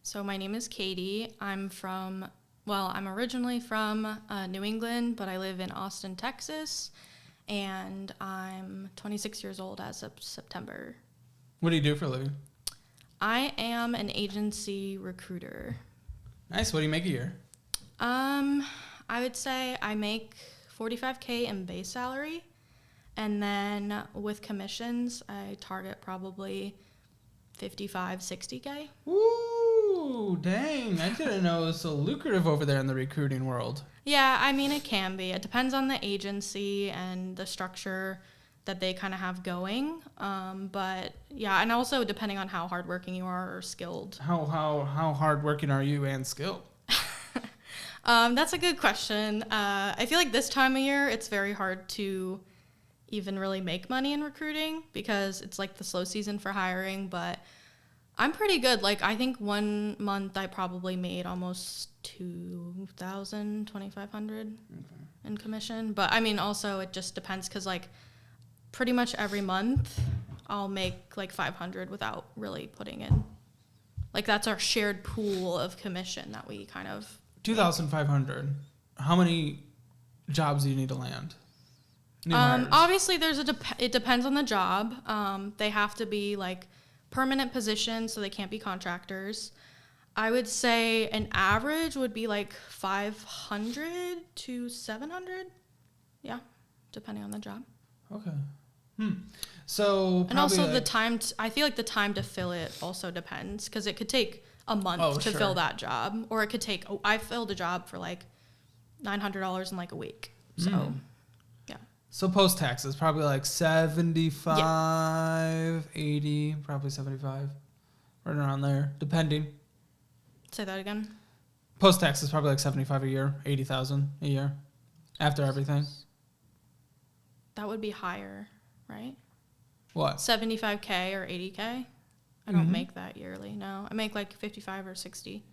So my name is Katie. I'm originally from New England, but I live in Austin, Texas, and I'm 26 years old as of September. What do you do for a living? I am an agency recruiter. Nice. What do you make a year? I would say I make $45K in base salary, and then with commissions, I target probably $55, $60K. Ooh, dang. I didn't know it was so lucrative over there in the recruiting world. Yeah, I mean, it can be. It depends on the agency and the structure that they kind of have going. But yeah, and also depending on how hardworking you are or skilled. How hardworking are you and skilled? That's a good question. I feel like this time of year, it's very hard to even really make money in recruiting because it's like the slow season for hiring, but I'm pretty good. Like, I think 1 month I probably made almost $2,000, $2,500 in commission. But I mean, also it just depends because like pretty much every month I'll make like $500 without really putting in. Like, that's our shared pool of commission that we kind of. $2,500. How many jobs do you need to land? Obviously it depends on the job. They have to be like permanent positions, so they can't be contractors. I would say an average would be like 500 to 700. Yeah, depending on the job. Okay. So and also the time. I feel like the time to fill it also depends because it could take a month to fill that job, or it could take. I filled a job for like $900 in like a week. So. So post-taxes, probably like 75, 80, probably 75, right around there, depending. Say that again. Post-taxes, probably like 75 a year, 80,000 a year, after everything. That would be higher, right? What? 75K or 80K? I don't make that yearly, no. I make like 55 or 60.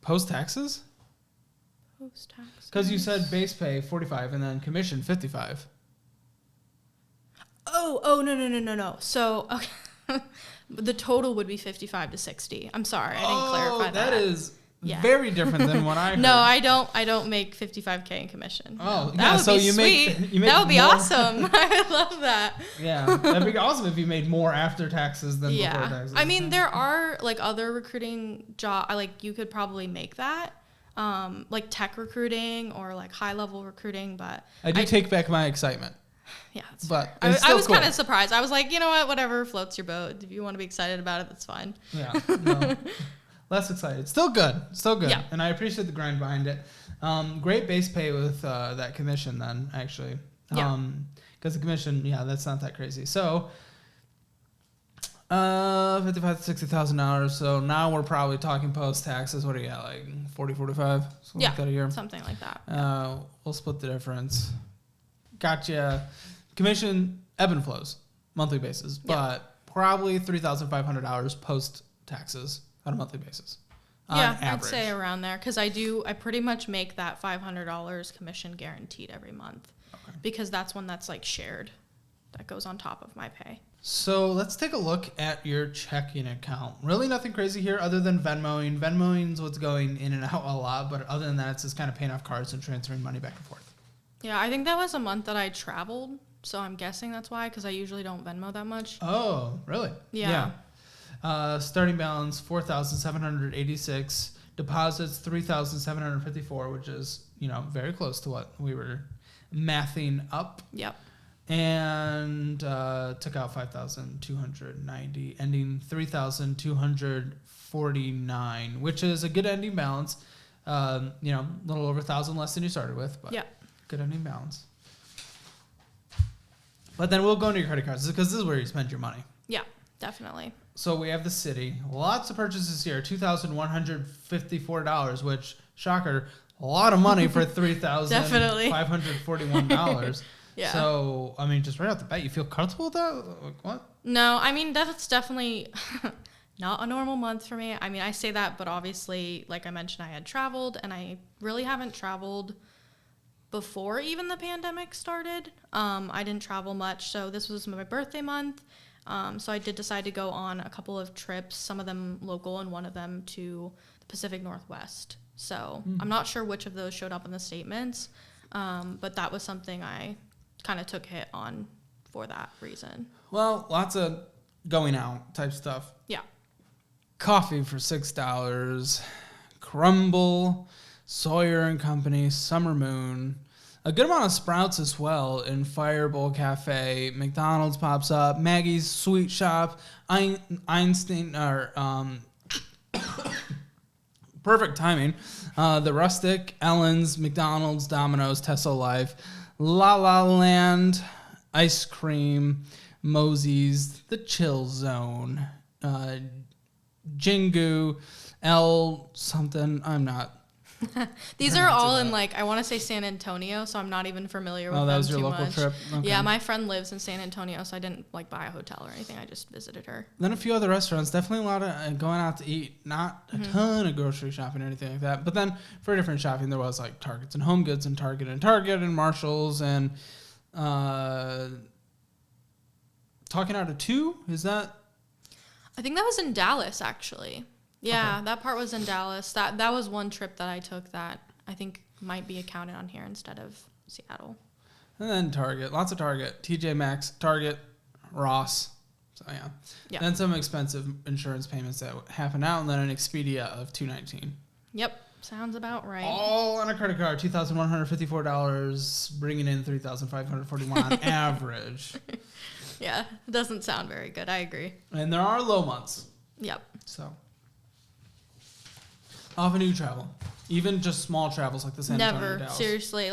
Post-taxes? Post-taxes. Because you said base pay 45 and then commission 55. Oh, no. So, okay. The total would be 55 to 60. I'm sorry, I didn't clarify that. That is very different than what I heard. No, I don't make 55K in commission. Oh, no. yeah, That would be sweet. That would be awesome. I would love that. Yeah, that'd be awesome if you made more after taxes than before taxes. I mean, there are like other recruiting jobs, like you could probably make that. Like tech recruiting or like high level recruiting, but I take back my excitement. Yeah, but I was kind of surprised. I was like, you know what, whatever floats your boat. If you want to be excited about it, that's fine. Yeah, no, less excited. Still good. Yeah. And I appreciate the grind behind it. Great base pay with that commission then, actually. Because the commission, that's not that crazy. So. $55,000 to $60,000. So now we're probably talking post taxes. What do you got, like 40, 45? Something like that a year. Something like that. We'll split the difference. Gotcha. Commission ebb and flows, monthly basis, but probably $3,500 post taxes on a monthly basis. I'd say around there because I pretty much make that $500 commission guaranteed every month because that's one that's like shared. That goes on top of my pay. So let's take a look at your checking account. Really nothing crazy here other than Venmoing. Venmoing's what's going in and out a lot, but other than that, it's just kind of paying off cards and transferring money back and forth. Yeah, I think that was a month that I traveled, so I'm guessing that's why, because I usually don't Venmo that much. Oh, really? Yeah. Starting balance, $4,786. Deposits, $3,754, which is, very close to what we were mathing up. Yep. And took out $5,290, ending $3,249, which is a good ending balance. A little over $1,000 less than you started with, but good ending balance. But then we'll go into your credit cards because this is where you spend your money. Yeah, definitely. So we have the city. Lots of purchases here. $2,154, which, shocker, a lot of money for $3,541. Yeah. So, I mean, just right off the bat, you feel comfortable with that? Like, what? No, I mean, that's definitely not a normal month for me. I mean, I say that, but obviously, like I mentioned, I had traveled, and I really haven't traveled before even the pandemic started. I didn't travel much, so this was my birthday month. So I did decide to go on a couple of trips, some of them local and one of them to the Pacific Northwest. So I'm not sure which of those showed up in the statements, but that was something I kind of took a hit on for that reason. Well, lots of going out type stuff. Yeah. Coffee for $6, Crumble, Sawyer and Company, Summer Moon, a good amount of Sprouts as well in Fireball Cafe. McDonald's pops up, Maggie's Sweet Shop, Einstein, or perfect timing. The Rustic, Ellen's, McDonald's, Domino's, Tesla Life, La La Land, Ice Cream, Mosey's, The Chill Zone, Jingu, L something. I'm not. These are all in I want to say San Antonio, so I'm not even familiar with them too much. Oh, that was your local trip? Okay. Yeah, my friend lives in San Antonio, so I didn't buy a hotel or anything. I just visited her. Then a few other restaurants. Definitely a lot of going out to eat. Not a ton of grocery shopping or anything like that. But then for different shopping, there was Targets and Home Goods and Target and Marshalls and Talking Out of Two. Is that? I think that was in Dallas, actually. Yeah, okay. That part was in Dallas. That was one trip that I took that I think might be accounted on here instead of Seattle. And then Target. Lots of Target. TJ Maxx, Target, Ross. So, yeah. Then some expensive insurance payments that happen out, and then an Expedia of $219. Yep. Sounds about right. All on a credit card. $2,154, bringing in $3,541 on average. Yeah. It doesn't sound very good. I agree. And there are low months. Yep. So. Often you travel, even just small travels like the San Antonio, Dallas. Seriously.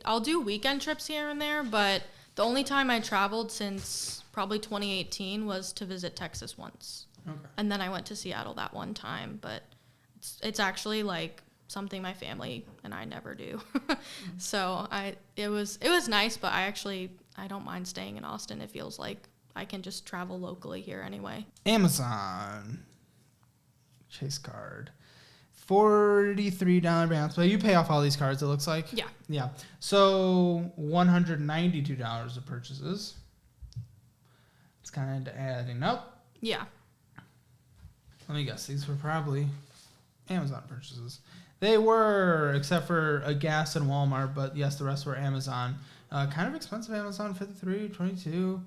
I'll do weekend trips here and there, but the only time I traveled since probably 2018 was to visit Texas once. Okay. And then I went to Seattle that one time, but it's actually something my family and I never do. So it was nice, but I don't mind staying in Austin. It feels like I can just travel locally here anyway. Amazon Chase card. $43 balance. But you pay off all these cards, it looks like? Yeah. Yeah. So $192 of purchases. It's kind of adding up. Yeah. Let me guess. These were probably Amazon purchases. They were, except for a gas and Walmart, but yes, the rest were Amazon. Kind of expensive Amazon, $53, $22.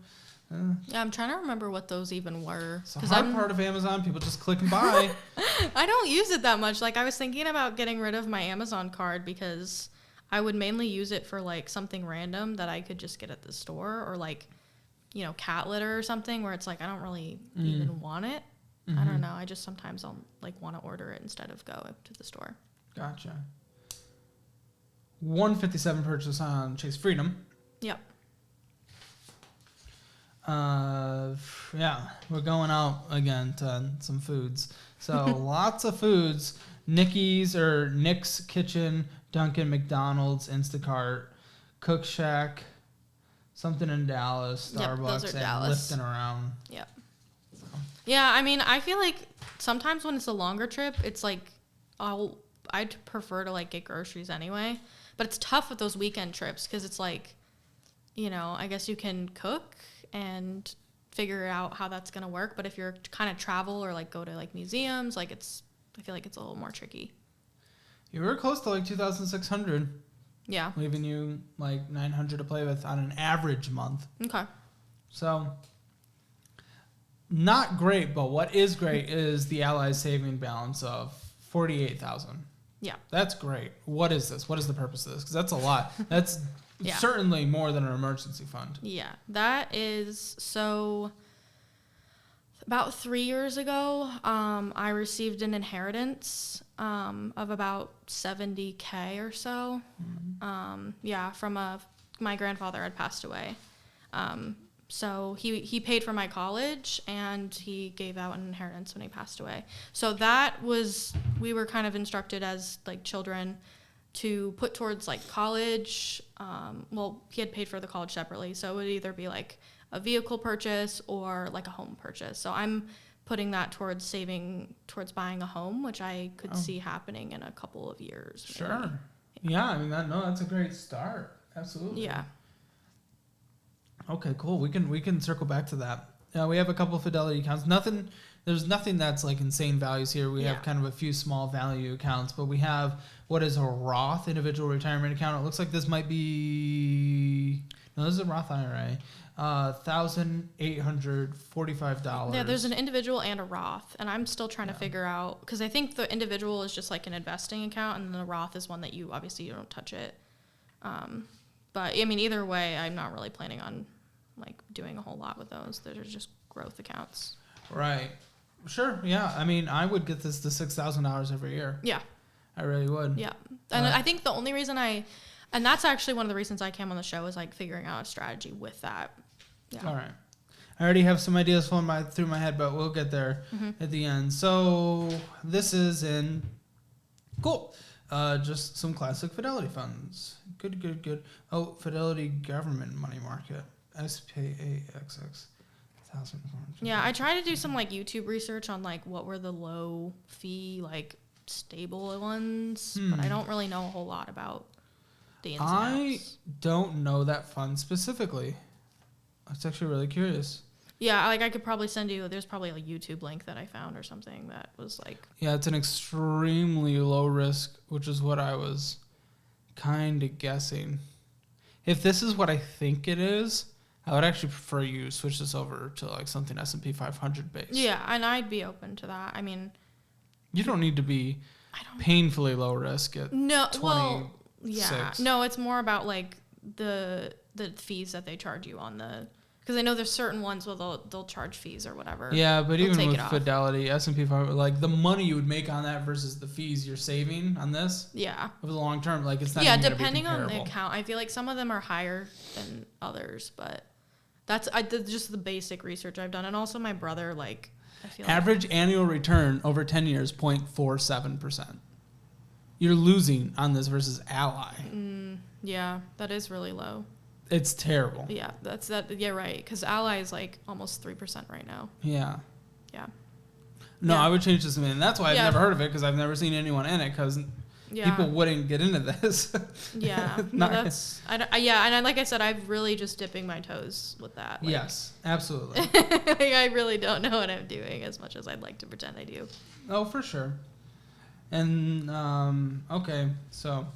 Yeah, I'm trying to remember what those even were. It's the hard part of Amazon. People just click and buy. I don't use it that much. I was thinking about getting rid of my Amazon card because I would mainly use it for something random that I could just get at the store or cat litter or something where it's I don't really even want it. Mm-hmm. I don't know. I just sometimes I'll want to order it instead of go up to the store. Gotcha. $157 purchase on Chase Freedom. Yep. Yeah, we're going out again to some foods. So lots of foods. Nick's Kitchen, Dunkin', McDonald's, Instacart, Cook Shack, something in Dallas, Starbucks, and Dallas. Lifting Around. Yep. So. Yeah, I mean, I feel like sometimes when it's a longer trip, it's I'd prefer to get groceries anyway. But it's tough with those weekend trips because it's I guess you can cook and figure out how that's going to work. But if you're kind of travel or go to museums, I feel like it's a little more tricky. You were close to $2,600. Yeah. Leaving you $900 to play with on an average month. Okay. So not great, but what is great is the Allies saving balance of $48,000. Yeah. That's great. What is this? What is the purpose of this? Because that's a lot. That's certainly more than an emergency fund. Yeah. That is so. About 3 years ago, I received an inheritance of about $70K or so. Mm-hmm. From my grandfather had passed away. So he paid for my college and he gave out an inheritance when he passed away. So we were kind of instructed as children to put towards college. He had paid for the college separately. So it would either be a vehicle purchase or a home purchase. So I'm putting that towards saving towards buying a home, which I could see happening in a couple of years. Sure. Maybe. Yeah. I mean, that's a great start. Absolutely. Yeah. Okay, cool. We can circle back to that We have a couple of Fidelity accounts. There's nothing that's like insane values here. We have kind of a few small value accounts, but we have what is a Roth individual retirement account. It looks like this might be this is a Roth IRA. $1,845. Yeah, there's an individual and a Roth, and I'm still trying to figure out because I think the individual is just like an investing account, and the Roth is one that you don't touch it. But I mean, either way, I'm not really planning on like doing a whole lot with those. They're just growth accounts. Right. Sure. Yeah. I mean, I would get this to $6,000 every year. Yeah. I really would. Yeah. And I think the only reason and that's actually one of the reasons I came on the show is like figuring out a strategy with that. Yeah. All right. I already have some ideas flowing through my head, but we'll get there at the end. So this is cool. Just some classic Fidelity funds. Good. Oh, Fidelity Government Money Market. SPAXX. Yeah, I try to do some like YouTube research on like what were the low fee like stable ones, but I don't really know a whole lot about the ins and outs. I don't know that fund specifically. I was actually really curious. Yeah, like I could probably send you. There's probably a YouTube link that I found or something that was like. Yeah, it's an extremely low risk, which is what I was kind of guessing. If this is what I think it is, I would actually prefer you switch this over to like something S&P 500 based. Yeah, and I'd be open to that. I mean, you don't need to be painfully low risk at 26. Well, yeah. No, it's more about like the fees that they charge you on the. Because I know there's certain ones where they'll charge fees or whatever. Yeah, but even with Fidelity, S&P 500, like the money you would make on that versus the fees you're saving on this. Yeah. Over the long term, like it's not. Yeah, depending on the account, I feel like some of them are higher than others, but that's just the basic research I've done, and also my brother like. I feel average annual return over 10 years 0.47%. You're losing on this versus Ally. Yeah, that is really low. It's terrible. Yeah, that's that. Yeah, right. Because Ally is like almost 3% right now. Yeah. Yeah. No, I would change this. And that's why I've never heard of it because I've never seen anyone in it because people wouldn't get into this. Yeah. No, that's. And like I said, I'm really just dipping my toes with that. Like, yes, absolutely. Like, I really don't know what I'm doing as much as I'd like to pretend I do. Oh, for sure. And okay, so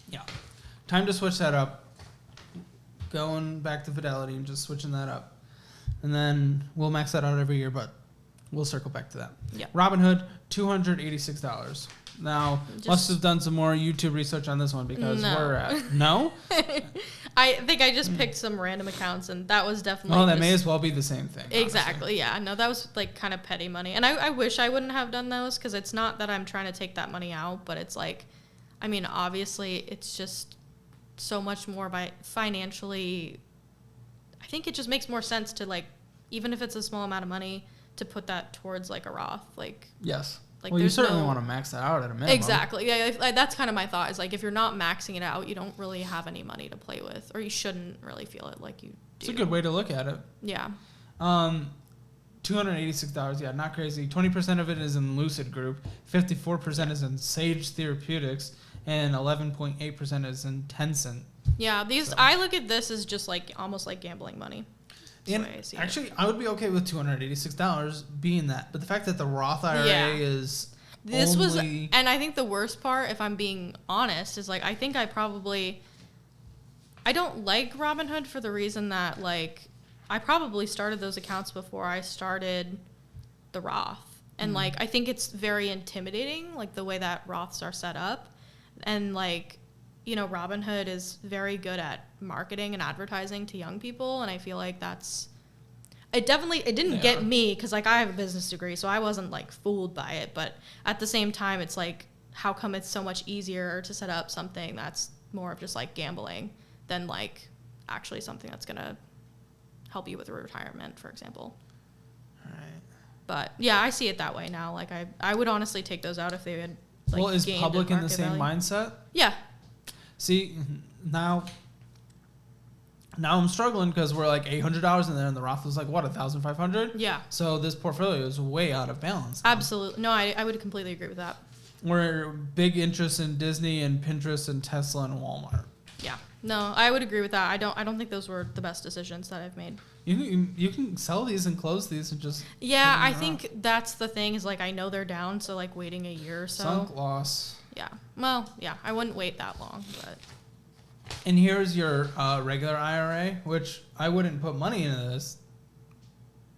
yeah, time to switch that up. Going back to Fidelity and just switching that up. And then we'll max that out every year, but we'll circle back to that. Yeah. Robinhood, $286. Now, must have done some more YouTube research on this one because we're at... No? I think I just picked some random accounts, and that was definitely... Oh, that may as well be the same thing. Exactly, honestly. Yeah. No, that was like kind of petty money. And I wish I wouldn't have done those because it's not that I'm trying to take that money out, but it's like... I mean, obviously, it's just... so much more by financially. I think it just makes more sense to like, even if it's a small amount of money, to put that towards like a Roth. Like yes, like well, you certainly want to max that out at a minimum. Exactly. Yeah, that's kind of my thought. Is like if you're not maxing it out, you don't really have any money to play with, or you shouldn't really feel it like you do. It's a good way to look at it. Yeah. $286. Yeah, not crazy. 20% of it is in Lucid Group. 54% is in Sage Therapeutics. And 11.8% is in Tencent. Yeah, I look at this as just like almost like gambling money. And actually, I would be okay with $286 being that, but the fact that the Roth IRA is and I think the worst part, if I'm being honest, is like I think I don't like Robinhood for the reason that like I probably started those accounts before I started the Roth, and like I think it's very intimidating, like the way that Roths are set up. And like, you know, Robinhood is very good at marketing and advertising to young people, and I feel like it didn't get me because like I have a business degree, so I wasn't like fooled by it. But at the same time, it's like, how come it's so much easier to set up something that's more of just like gambling than like actually something that's gonna help you with retirement, for example. All right. But yeah, I see it that way now. Like I would honestly take those out if they had. Like well, is public in the same mindset? Yeah. See, now I'm struggling because we're like $800 in there, and the Roth was like what, $1,500? Yeah. So this portfolio is way out of balance now. Absolutely. No, I would completely agree with that. We're big interest in Disney and Pinterest and Tesla and Walmart. Yeah. No, I would agree with that. I don't think those were the best decisions that I've made. You can sell these and close these and just... Yeah, I think that's the thing is, like, I know they're down, so, like, waiting a year or so. Sunk loss. Yeah. Well, yeah, I wouldn't wait that long, but... And here's your regular IRA, which I wouldn't put money into this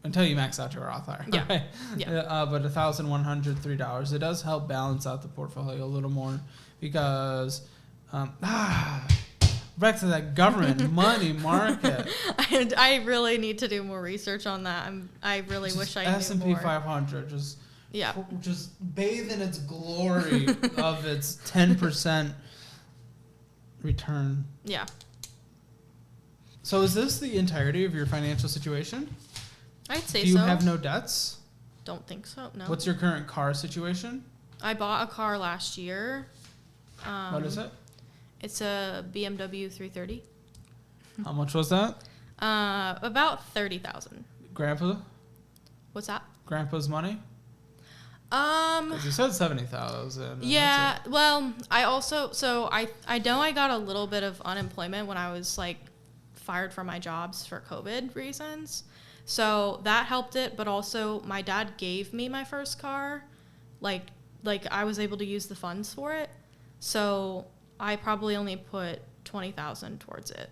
until you max out your Roth IRA. Yeah. Yeah. But $1,103. It does help balance out the portfolio a little more because... back to that government money market. I really need to do more research on that. I really wish I knew more. S&P 500, just bathe in its glory of its 10% return. Yeah. So is this the entirety of your financial situation? I'd say so. Do you have no debts? Don't think so, no. What's your current car situation? I bought a car last year. What is it? It's a BMW 330. How much was that? About $30,000. Grandpa? What's that? Grandpa's money? 'Cause you said $70,000. Yeah. Well, I also I know I got a little bit of unemployment when I was like fired from my jobs for COVID reasons. So that helped it, but also my dad gave me my first car. Like I was able to use the funds for it. So I probably only put $20,000 towards it,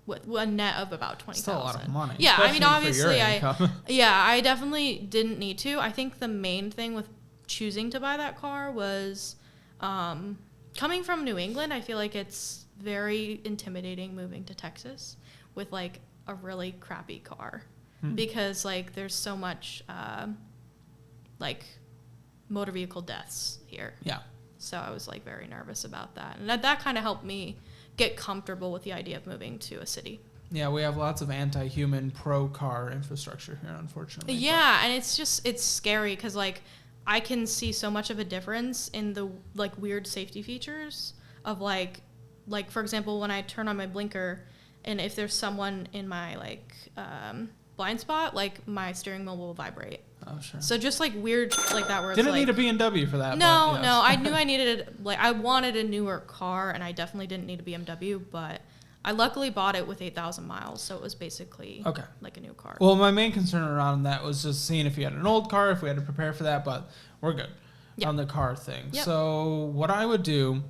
with a net of about $20,000. Still a lot of money. Yeah, I mean, obviously, I definitely didn't need to. I think the main thing with choosing to buy that car was, coming from New England. I feel like it's very intimidating moving to Texas with like a really crappy car, because like there's so much like motor vehicle deaths here. Yeah. So I was like very nervous about that. And that kind of helped me get comfortable with the idea of moving to a city. Yeah, we have lots of anti-human pro-car infrastructure here, unfortunately. Yeah, and it's scary because like I can see so much of a difference in the like weird safety features of like for example, when I turn on my blinker and if there's someone in my like blind spot, like my steering wheel will vibrate. Oh, sure. So just like weird like that where Didn't it's need a BMW for that. No, yes. no. I knew I needed I wanted a newer car and I definitely didn't need a BMW, but I luckily bought it with 8,000 miles, so it was basically like a new car. Well, my main concern around that was just seeing if you had an old car, if we had to prepare for that, but we're good on the car thing. Yep. So what I would do,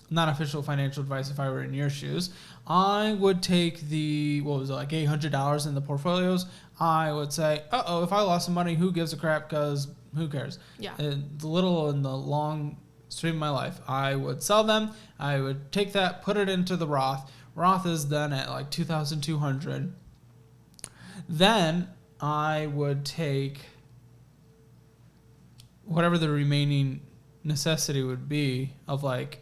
not official financial advice if I were in your shoes, I would take the, what was it, like $800 in the portfolios. I would say, if I lost some money, who gives a crap, because who cares? Yeah. The little and the long stream of my life, I would sell them. I would take that, put it into the Roth. Roth is then at like $2,200. Then I would take whatever the remaining necessity would be of like,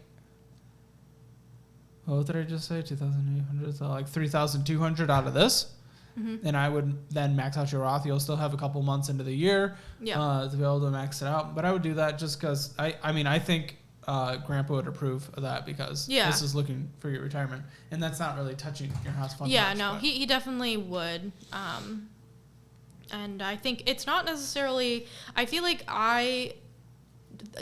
what did I just say? 2,800, so like 3,200 out of this. Mm-hmm. And I would then max out your Roth. You'll still have a couple months into the year to be able to max it out. But I would do that just because I think Grandpa would approve of that because this is looking for your retirement, and that's not really touching your house fund. Yeah, much, no, he definitely would. And I think it's not necessarily. I feel like I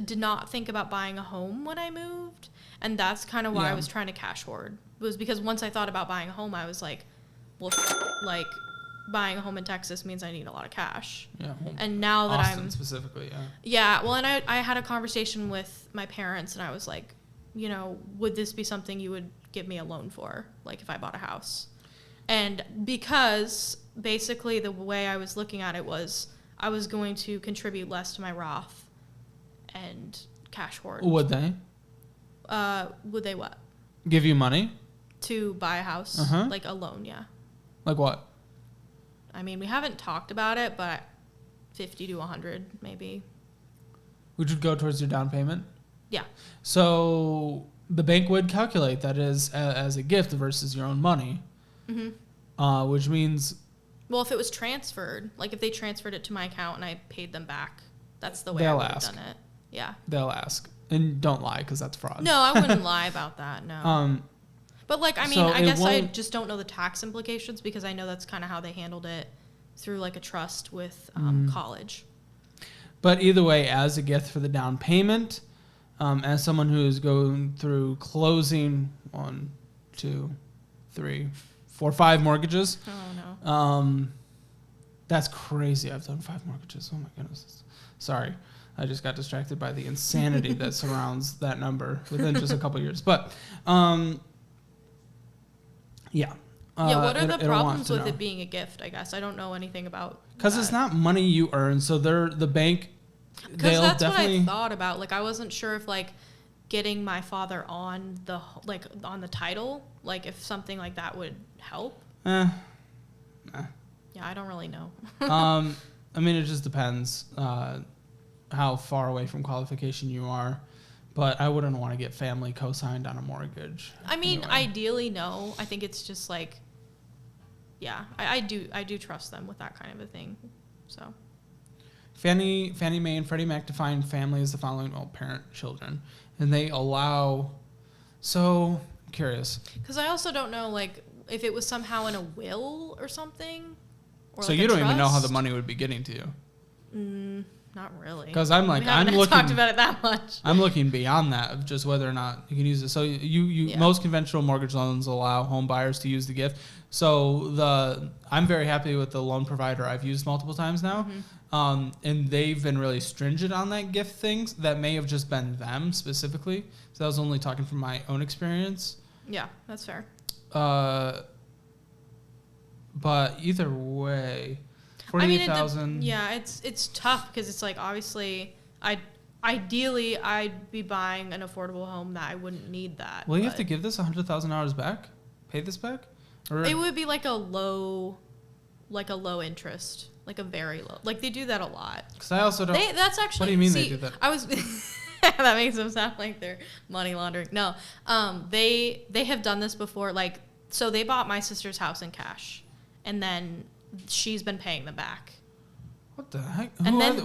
did not think about buying a home when I moved, and that's kind of why I was trying to cash hoard. It was because once I thought about buying a home, I was like, well, like buying a home in Texas means I need a lot of cash. Yeah. And now that Austin specifically, well, and I had a conversation with my parents, and I was like, you know, would this be something you would give me a loan for, like if I bought a house? And because basically the way I was looking at it was I was going to contribute less to my Roth and cash hoard. Would they? Would they what? Give you money? To buy a house? Like a loan, yeah. Like what? I mean, we haven't talked about it, but 50 to 100 maybe. Which would go towards your down payment? Yeah. So the bank would calculate that as a gift versus your own money. Mm-hmm. Which means... Well, if it was transferred, like if they transferred it to my account and I paid them back, that's the way I would have done it. Yeah. They'll ask. And don't lie, because that's fraud. No, I wouldn't lie about that, no. But, like, I mean, so I guess I just don't know the tax implications because I know that's kind of how they handled it through, like, a trust with college. But either way, as a gift for the down payment, as someone who is going through closing on 2, 3, 4, 5 mortgages. Oh no. That's crazy. I've done 5 mortgages. Oh my goodness. Sorry. I just got distracted by the insanity that surrounds that number within just a couple of years. But yeah. What are the problems with it being a gift, I guess? I don't know anything about because it's not money you earn. So the bank, because that's what I thought about. Like, I wasn't sure if, like, getting my father on the title, like, if something like that would help. Yeah, I don't really know. I mean, it just depends how far away from qualification you are. But I wouldn't want to get family co-signed on a mortgage. I mean, ideally, no. I think it's just like, yeah, I do trust them with that kind of a thing. So, Fannie Mae and Freddie Mac define family as the following: parent, children, and they allow. So, I'm curious. Because I also don't know, like, if it was somehow in a will or something. Or so like you don't even know how the money would be getting to you. Not really. Because I'm looking. Talked about it that much. I'm looking beyond that of just whether or not you can use it. So most conventional mortgage loans allow home buyers to use the gift. So I'm very happy with the loan provider I've used multiple times now, and they've been really stringent on that gift things. That may have just been them specifically. So I was only talking from my own experience. Yeah, that's fair. But either way. 48,000. Yeah, it's tough because it's like, obviously ideally I'd be buying an affordable home that I wouldn't need that. Will you have to give this $100,000 back? Pay this back? Or it would be like a low interest, like a very low. Like, they do that a lot. Because I also don't. That's actually. What do you mean they do that? That makes them sound like they're money laundering. No, they have done this before. Like, so they bought my sister's house in cash, and then she's been paying them back. What the heck? What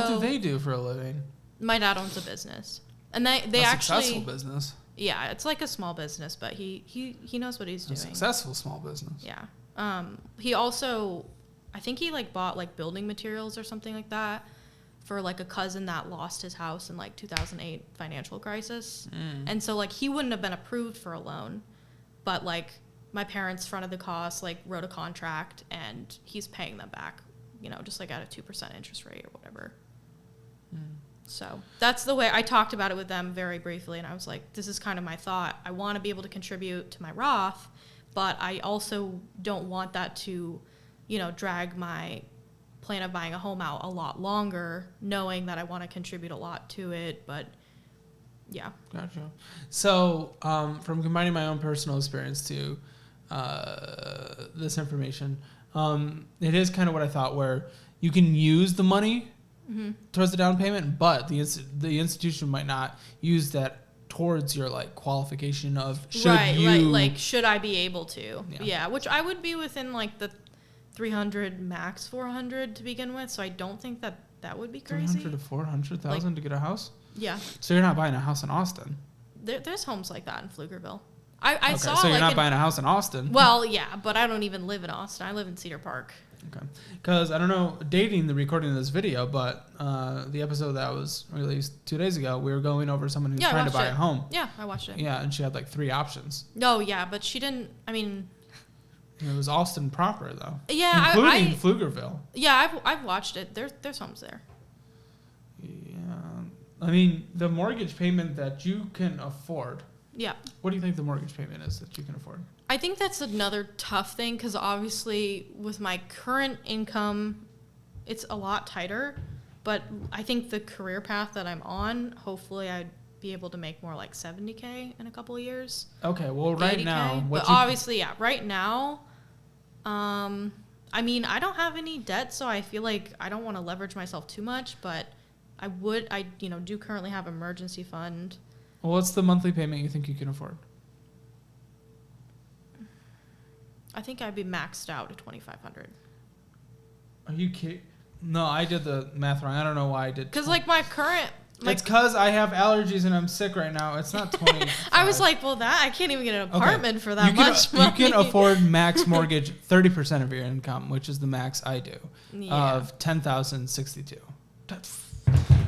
do they do for a living? My dad owns a business, and they actually successful business. Yeah, it's like a small business, but he knows what he's doing. A successful small business. Yeah. He also, I think he like bought like building materials or something like that for like a cousin that lost his house in like 2008 financial crisis, and so like he wouldn't have been approved for a loan, but like, my parents fronted the cost, like wrote a contract, and he's paying them back, just like at a 2% interest rate or whatever. So that's the way I talked about it with them very briefly. And I was like, this is kind of my thought. I want to be able to contribute to my Roth, but I also don't want that to, drag my plan of buying a home out a lot longer, knowing that I want to contribute a lot to it. But yeah. Gotcha. So from combining my own personal experience to this information, it is kind of what I thought, where you can use the money towards the down payment, but the institution might not use that towards your like qualification of should I be able to? Yeah, which I would be within like the 300 max 400 to begin with, so I don't think that would be crazy. 300 to 400,000 to get a house. Yeah. So you're not buying a house in Austin. There's homes like that in Pflugerville. I saw. So you're not buying a house in Austin. Well, yeah, but I don't even live in Austin. I live in Cedar Park. Okay. Because I don't know, dating the recording of this video, but the episode that was released 2 days ago, we were going over someone who's trying to buy a home. Yeah, I watched it. Yeah, and she had like 3 options. Oh, yeah, but she didn't. I mean, it was Austin proper though. Yeah, including Pflugerville. Yeah, I've watched it. There's homes there. Yeah, I mean, the mortgage payment that you can afford. Yeah. What do you think the mortgage payment is that you can afford? I think that's another tough thing, because obviously with my current income, it's a lot tighter. But I think the career path that I'm on, hopefully I'd be able to make more like $70K in a couple of years. Okay, well right 80K. now, but obviously, yeah, right now, I mean, I don't have any debt, so I feel like I don't want to leverage myself too much, but I do currently have emergency fund. Well, what's the monthly payment you think you can afford? I think I'd be maxed out at $2,500. Are you kidding? No, I did the math wrong. I don't know why I did. Because like my current. It's because I have allergies and I'm sick right now. It's not 20. I was like, well, I can't even get an apartment for that much money. You can afford max mortgage 30% of your income, which is the max I do, of $10,062.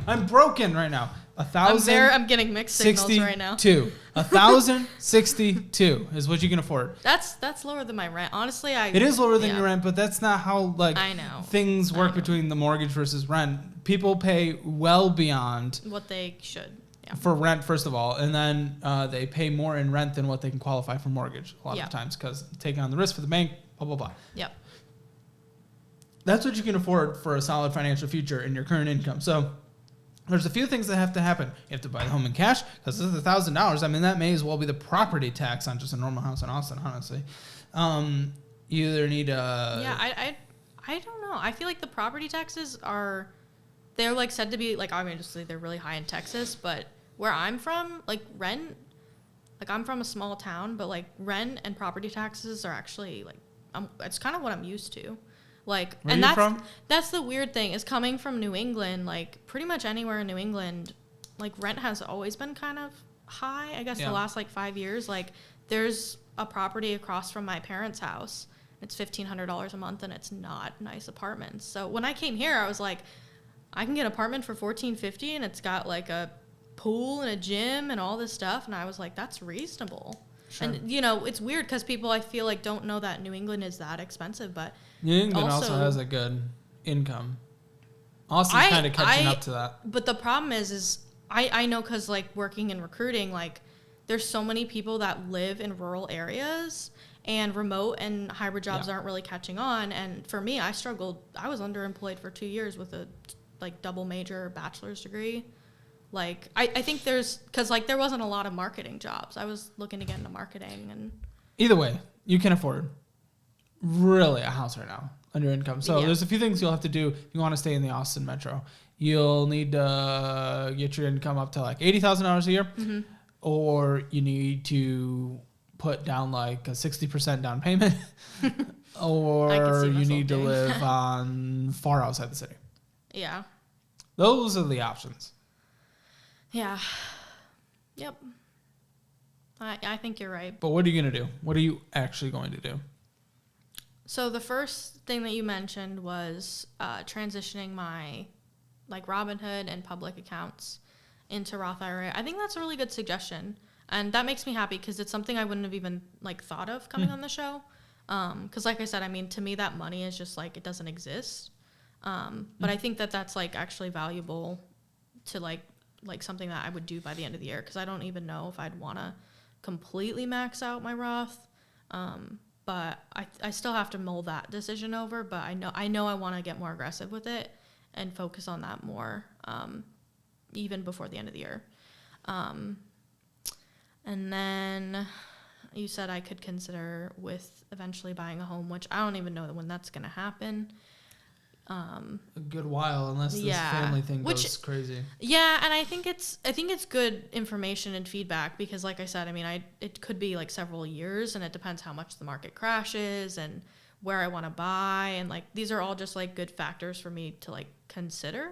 I'm broken right now. I'm getting mixed signals right now. 1,062 is what you can afford. That's lower than my rent. Honestly, it is lower than your rent, but that's not how I know things work between the mortgage versus rent. People pay well beyond what they should. Yeah. For rent, first of all, and then they pay more in rent than what they can qualify for mortgage a lot of times because taking on the risk for the bank, blah, blah, blah. Yep. That's what you can afford for a solid financial future in your current income. So there's a few things that have to happen. You have to buy the home in cash because this is $1,000. I mean, that may as well be the property tax on just a normal house in Austin, honestly. You either need a... Yeah, I don't know. I feel like the property taxes are... They're like said to be like obviously they're really high in Texas, but where I'm from, like rent, like I'm from a small town, but like rent and property taxes are actually like it's kind of what I'm used to. Like, where and are you that's the weird thing is coming from New England, like pretty much anywhere in New England, like rent has always been kind of high. I guess the last like 5 years, like there's a property across from my parents' house. It's $1,500 a month and it's not nice apartments. So when I came here, I was like, I can get an apartment for $1,450 and it's got like a pool and a gym and all this stuff. And I was like, that's reasonable. Sure. And, you know, it's weird because people, I feel like, don't know that New England is that expensive. But New England also has a good income. Austin's kind of catching up to that. But the problem is I know because, like, working in recruiting, like, there's so many people that live in rural areas and remote and hybrid jobs aren't really catching on. And for me, I struggled. I was underemployed for 2 years with a like double major bachelor's degree. Like I think because like there wasn't a lot of marketing jobs. I was looking to get into marketing. And either way, you can afford really a house right now on your income. So there's a few things you'll have to do if you want to stay in the Austin metro. You'll need to get your income up to like $80,000 a year, or you need to put down like a 60% down payment, or you need to live on far outside the city. Yeah. Those are the options. Yeah. Yep. I think you're right. But what are you going to do? What are you actually going to do? So the first thing that you mentioned was transitioning my like Robinhood and public accounts into Roth IRA. I think that's a really good suggestion. And that makes me happy because it's something I wouldn't have even like thought of coming on the show. Because like I said, I mean, to me, that money is just like, it doesn't exist. But I think that that's like actually valuable to like something that I would do by the end of the year. Cause I don't even know if I'd want to completely max out my Roth. But I still have to mull that decision over, but I know I want to get more aggressive with it and focus on that more, even before the end of the year. And then you said I could consider with eventually buying a home, which I don't even know when that's going to happen. A good while, unless this family thing goes crazy. Yeah, and I think it's good information and feedback because, like I said, I mean, it could be like several years, and it depends how much the market crashes and where I want to buy, and like these are all just like good factors for me to like consider,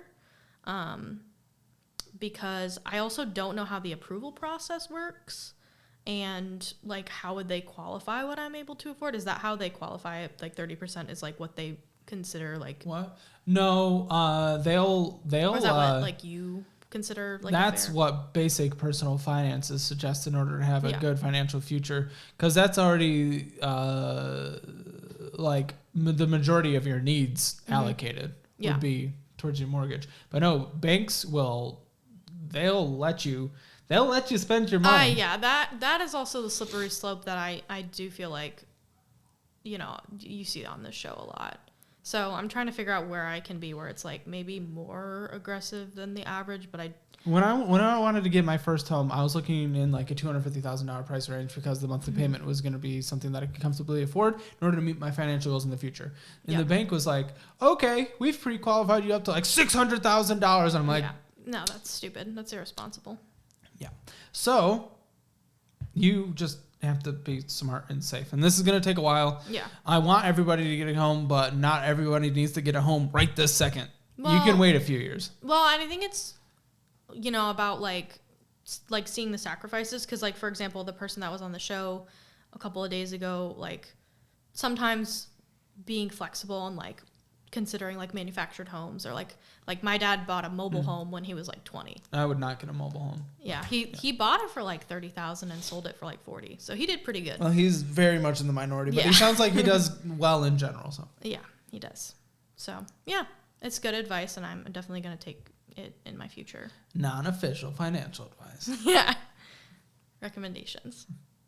because I also don't know how the approval process works. And like, how would they qualify what I'm able to afford? Is that how they qualify it? Like 30% is like what they consider like what? No, they'll or is that what like you consider like that's what basic personal finances suggest in order to have a good financial future, because that's already like the majority of your needs allocated would be towards your mortgage. But no, banks they'll let you spend your money. That is also the slippery slope that I do feel like, you know, you see on this show a lot. So I'm trying to figure out where I can be, where it's like maybe more aggressive than the average, but when I wanted to get my first home, I was looking in like a $250,000 price range because the monthly payment was going to be something that I could comfortably afford in order to meet my financial goals in the future. And the bank was like, okay, we've pre-qualified you up to like $600,000. I'm like, no, that's stupid. That's irresponsible. Yeah. So you just have to be smart and safe. And this is going to take a while. Yeah. I want everybody to get a home, but not everybody needs to get a home right this second. Well, you can wait a few years. Well, and I think it's, you know, about like seeing the sacrifices. Because like, for example, the person that was on the show a couple of days ago, like sometimes being flexible and like considering like manufactured homes, or like my dad bought a mobile home when he was like 20. I would not get a mobile home. Yeah, he bought it for like 30,000 and sold it for like 40. So he did pretty good. Well, he's very much in the minority, but he sounds like he does well in general. So yeah, he does. So yeah, it's good advice, and I'm definitely going to take it in my future. Non-official financial advice. Yeah. Recommendations.